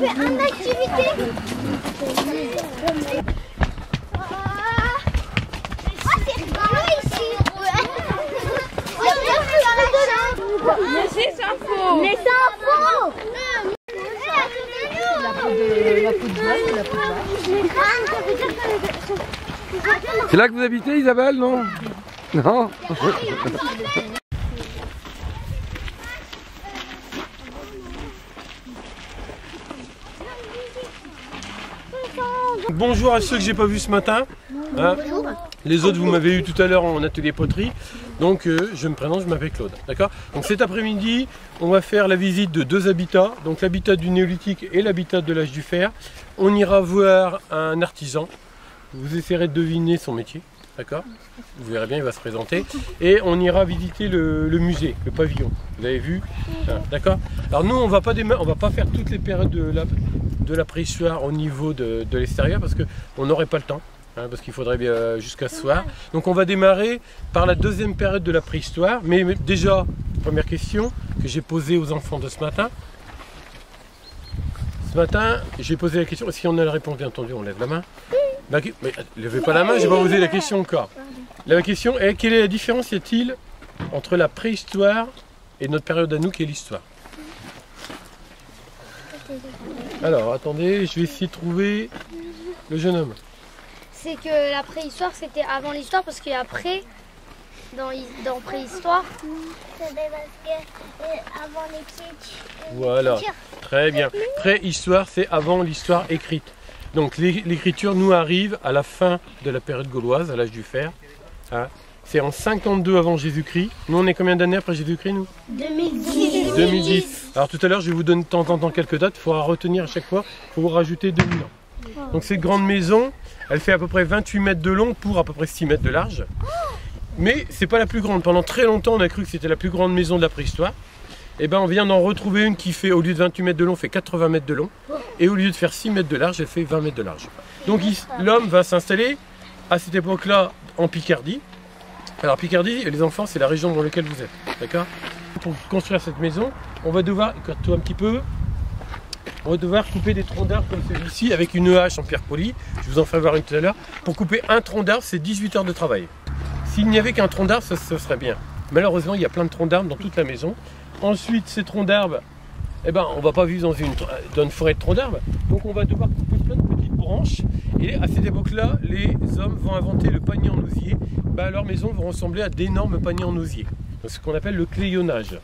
fait une activité. C'est rigolo ici. Mais c'est ça faux. Mais c'est un faux. C'est là que vous habitez, Isabelle, non? Non. Bonjour à ceux que j'ai pas vus ce matin. Hein, les autres, vous m'avez eu tout à l'heure en atelier poterie. Donc je me présente, je m'appelle Claude. D'accord. Donc cet après-midi, on va faire la visite de deux habitats. Donc l'habitat du néolithique et l'habitat de l'âge du fer. On ira voir un artisan. Vous essayerez de deviner son métier. D'accord. Vous verrez bien, il va se présenter. Et on ira visiter le musée, le pavillon. Vous avez vu? D'accord. Alors nous, on va pas faire toutes les périodes de la préhistoire au niveau de l'extérieur parce qu'on n'aurait pas le temps. Hein, parce qu'il faudrait bien jusqu'à ce soir. Donc on va démarrer par la deuxième période de la préhistoire. Mais déjà, première question que j'ai posée aux enfants de ce matin. Ce matin, j'ai posé la question. Si on a la réponse, bien entendu, on lève la main. Mais levez pas la main, je vais pas poser la question encore. La question est, quelle est la différence y a-t-il entre la préhistoire et notre période à nous qui est l'histoire? Alors, attendez, je vais essayer de trouver le jeune homme. C'est que la préhistoire c'était avant l'histoire parce qu'il y a pré dans préhistoire. C'est parce que avant l'écriture. Voilà, très bien. Préhistoire, c'est avant l'histoire écrite. Donc l'écriture nous arrive à la fin de la période gauloise, à l'âge du fer. Hein. C'est en 52 avant Jésus-Christ. Nous, on est combien d'années après Jésus-Christ, nous? 2010. 2010. Alors tout à l'heure, je vais vous donner de temps en temps quelques dates. Il faudra retenir à chaque fois. Il faut vous rajouter 2000 ans. Donc cette grande maison, elle fait à peu près 28 mètres de long pour à peu près 6 mètres de large. Mais c'est pas la plus grande. Pendant très longtemps, on a cru que c'était la plus grande maison de la préhistoire. Et ben on vient d'en retrouver une qui fait, au lieu de 28 mètres de long, fait 80 mètres de long. Et au lieu de faire 6 mètres de large, elle fait 20 mètres de large. Donc l'homme va s'installer à cette époque-là en Picardie. Alors Picardie, les enfants, c'est la région dans laquelle vous êtes. D'accord? Pour construire cette maison, on va devoir, écoute-toi un petit peu, on va devoir couper des troncs d'arbres comme celui-ci avec une hache en pierre polie. Je vous en ferai voir une tout à l'heure. Pour couper un tronc d'arbre, c'est 18 heures de travail. S'il n'y avait qu'un tronc d'arbre, ça serait bien. Malheureusement, il y a plein de troncs d'arbres dans toute la maison. Ensuite, ces troncs d'arbres, eh ben, on ne va pas vivre dans une forêt de troncs d'arbres. Donc on va devoir couper plein de petites branches. Et à cette époque-là, les hommes vont inventer le panier en osier. Ben, leurs maisons vont ressembler à d'énormes paniers en osier. C'est ce qu'on appelle le clayonnage.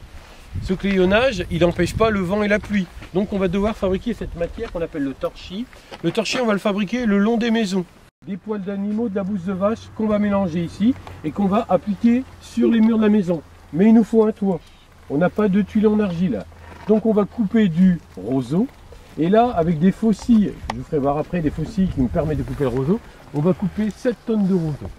Ce clayonnage, il n'empêche pas le vent et la pluie. Donc on va devoir fabriquer cette matière qu'on appelle le torchis. Le torchis, on va le fabriquer le long des maisons. Des poils d'animaux, de la bouse de vache qu'on va mélanger ici et qu'on va appliquer sur les murs de la maison. Mais il nous faut un toit. On n'a pas de tuiles en argile. Donc on va couper du roseau. Et là, avec des faucilles, je vous ferai voir après des faucilles qui nous permettent de couper le roseau, on va couper 7 tonnes de roseau.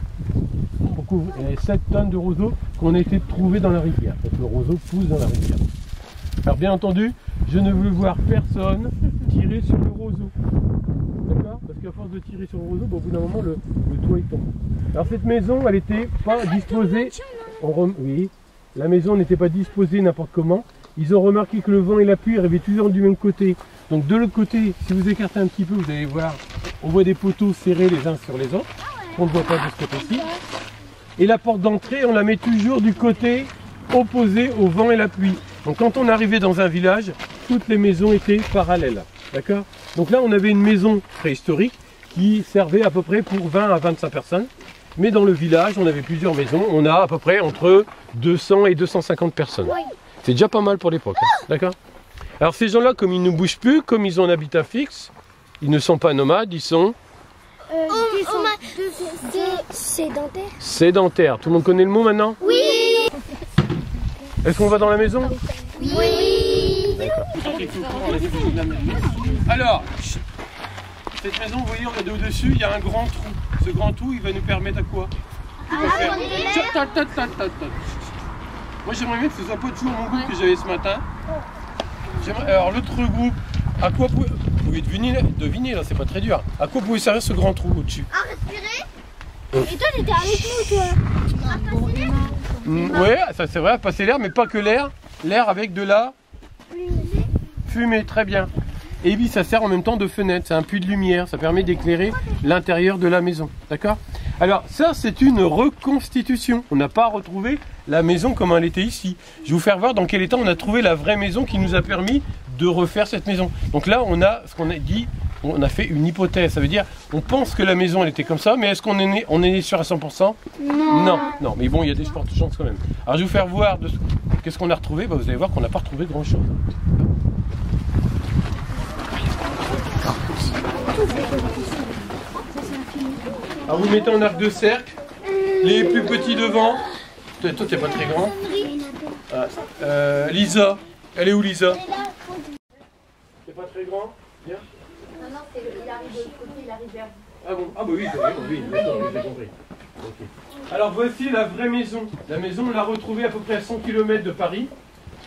7 tonnes de roseau qu'on a été trouvé dans la rivière. Donc le roseau pousse dans la rivière. Alors bien entendu, je ne veux voir personne tirer sur le roseau. D'accord? Parce qu'à force de tirer sur le roseau, bon, au bout d'un moment, le toit il tombe. Alors cette maison, elle n'était pas disposée... Oui, la maison n'était pas disposée n'importe comment. Ils ont remarqué que le vent et la pluie arrivaient toujours du même côté. Donc de l'autre côté, si vous écartez un petit peu, vous allez voir, on voit des poteaux serrés les uns sur les autres. On ne voit pas de ce côté-ci. Et la porte d'entrée, on la met toujours du côté opposé au vent et la pluie. Donc quand on arrivait dans un village, toutes les maisons étaient parallèles. D'accord? Donc là, on avait une maison préhistorique qui servait à peu près pour 20 à 25 personnes. Mais dans le village, on avait plusieurs maisons. On a à peu près entre 200 et 250 personnes. C'est déjà pas mal pour l'époque. Hein? D'accord? Alors ces gens-là, comme ils ne bougent plus, comme ils ont un habitat fixe, ils ne sont pas nomades, ils sont... sédentaires. Sédentaires. Tout le monde connaît le mot maintenant? Oui. Est-ce qu'on va dans la maison? Oui. D'accord. Alors, cette maison, vous voyez, on a au-dessus, il y a un grand trou. Ce grand trou, il va nous permettre à quoi? Moi, j'aimerais bien que ce soit pas toujours mon groupe que j'avais ce matin. Alors, l'autre groupe, à quoi vous pouvez deviner là, c'est pas très dur. À quoi pouvait servir ce grand trou au-dessus? À respirer. Et toi, t'étais avec nous, toi? À passer l'air. Ouais, ça c'est vrai, à passer l'air, mais pas que l'air. L'air avec de la fumée, très bien. et puis ça sert en même temps de fenêtre, c'est un puits de lumière, ça permet d'éclairer l'intérieur de la maison, d'accord? Alors ça c'est une reconstitution, on n'a pas retrouvé la maison comme elle était ici. Je vais vous faire voir dans quel état on a trouvé la vraie maison qui nous a permis de refaire cette maison. Donc là on a ce qu'on a dit, on a fait une hypothèse, ça veut dire on pense que la maison elle était comme ça, mais est-ce qu'on est né sûr à 100%? Non, mais bon il y a des fortes chances quand même. Alors je vais vous faire voir qu'est-ce qu'on a retrouvé, bah, vous allez voir qu'on n'a pas retrouvé grand chose. Alors vous mettez en arc de cercle, les plus petits devant. Toi t'es pas très grand. Lisa, elle est où Lisa? T'es pas très grand? Bien. Non, il arrive de l'autre côté, il arrive vers vous. Ah bon? Ah bah oui, d'accord, j'ai compris. Okay. Alors voici la vraie maison. La maison on l'a retrouvée à peu près à 100 km de Paris,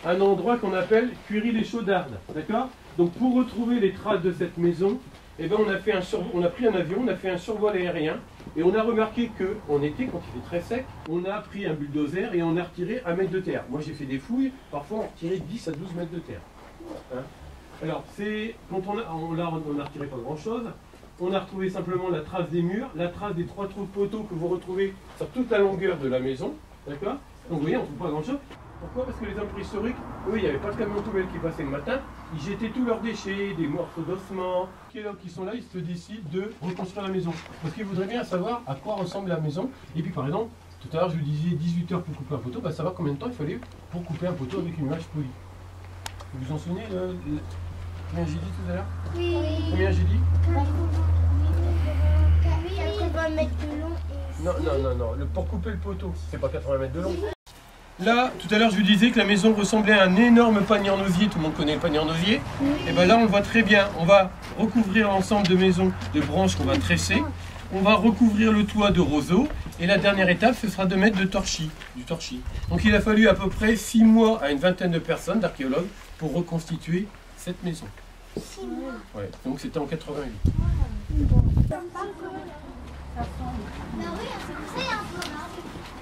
un endroit qu'on appelle Cuiry-les-Chaudardes, d'accord? Donc pour retrouver les traces de cette maison, eh ben, on a pris un avion, on a fait un survol aérien et on a remarqué que on était, quand il fait très sec, on a pris un bulldozer et on a retiré 1 mètre de terre. Moi j'ai fait des fouilles, parfois on retirait 10 à 12 mètres de terre. Hein? Alors c'est quand on a retiré pas grand chose, on a retrouvé simplement la trace des murs, la trace des 3 trous de poteaux que vous retrouvez sur toute la longueur de la maison, d'accord? Donc vous voyez, on ne trouve pas grand chose. Pourquoi? Parce que les hommes préhistoriques, eux, il n'y avait pas de camion poubelle qui passait le matin, ils jetaient tous leurs déchets, des morceaux d'ossements, qui sont là, ils se décident de reconstruire la maison. Parce qu'ils voudraient bien savoir à quoi ressemble la maison. Et puis par exemple, tout à l'heure je vous disais 18 heures pour couper un poteau, bah, savoir combien de temps il fallait pour couper un poteau avec une image polie. Vous vous en souvenez combien j'ai dit tout à l'heure? Oui. Combien j'ai dit? 80 mètres de long. Non. Pour couper le poteau, c'est pas 80 mètres de long. Là, tout à l'heure, je vous disais que la maison ressemblait à un énorme panier en osier. Tout le monde connaît le panier en osier. Et bien là, on le voit très bien. On va recouvrir l'ensemble de maisons de branches qu'on va tresser. On va recouvrir le toit de roseaux. Et la dernière étape, ce sera de mettre du torchis. Donc il a fallu à peu près 6 mois à une vingtaine de personnes, d'archéologues, pour reconstituer cette maison. 6 mois. Ouais, donc c'était en 88.